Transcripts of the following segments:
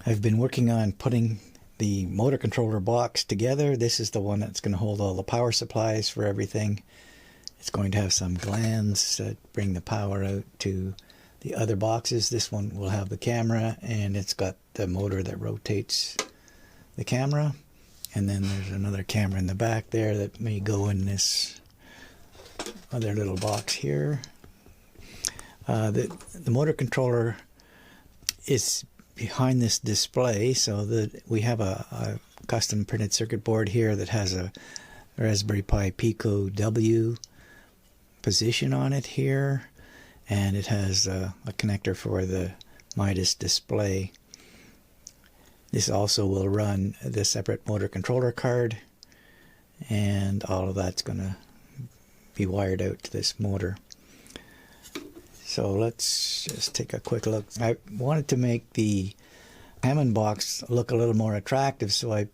I've been working on putting the motor controller box together. This is the one that's going to hold all the power supplies for everything. It's going to have some glands that bring the power out to the other boxes. This one will have the camera, and it's got the motor that rotates the camera. And then there's another camera in the back there that may go in this other little box here. The motor controller is behind this display, so that we have a custom printed circuit board here that has a Raspberry Pi Pico W position on it here, and it has a connector for the Midas display. This also will run the separate motor controller card, and all of that's going to be wired out to this motor. So let's just take a quick look. I wanted to make the Hammond box look a little more attractive, so I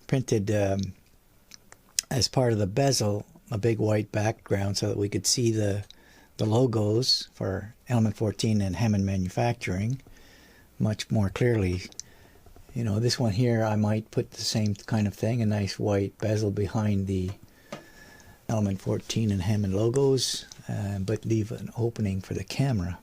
printed as part of the bezel a big white background so that we could see the logos for Element 14 and Hammond Manufacturing much more clearly. You know, this one here, I might put the same kind of thing, a nice white bezel behind the Element 14 and Hammond logos, but leave an opening for the camera.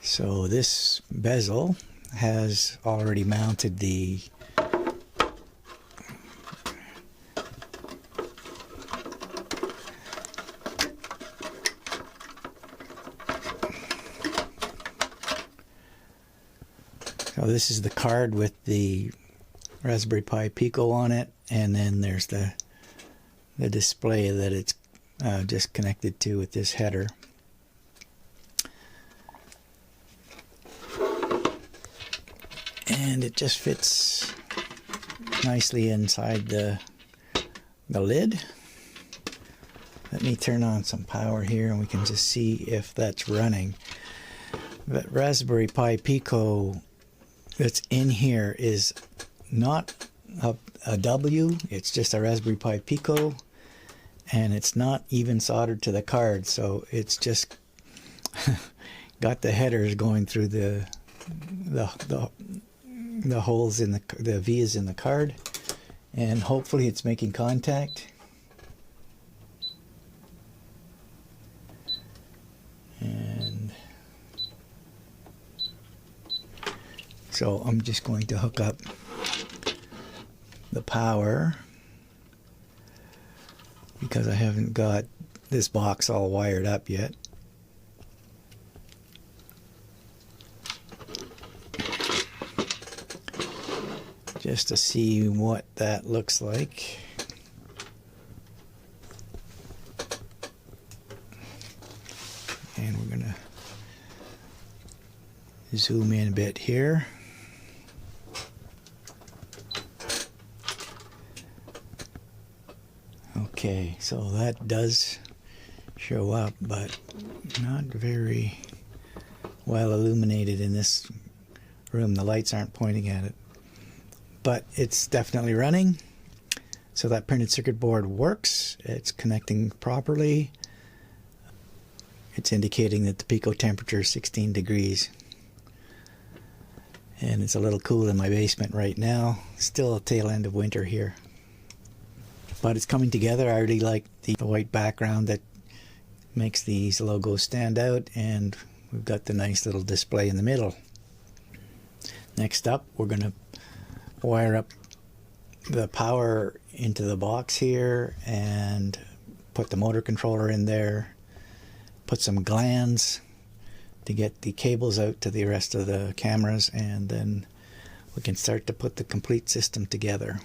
So this bezel has already mounted the So this is the card with the Raspberry Pi Pico on it, and then there's the display that it's just connected to with this header. And it just fits nicely inside the lid. Let me turn on some power here and we can just see if that's running. That Raspberry Pi Pico that's in here is not a W, it's just a Raspberry Pi Pico, and it's not even soldered to the card, so it's just got the headers going through the holes in the V's in the card, and hopefully it's making contact. And so I'm just going to hook up the power because I haven't got this box all wired up yet. Just to see what that looks like. And we're going to zoom in a bit here. Okay, so that does show up, but not very well illuminated in this room. The lights aren't pointing at it. But it's definitely running. So that printed circuit board works. It's connecting properly. It's indicating that the pico temperature is 16 degrees. And it's a little cool in my basement right now. Still a tail end of winter here. But it's coming together. I really like the white background that makes these logos stand out, and we've got the nice little display in the middle. Next up, we're going to wire up the power into the box here and put the motor controller in there, put some glands to get the cables out to the rest of the cameras, and then we can start to put the complete system together.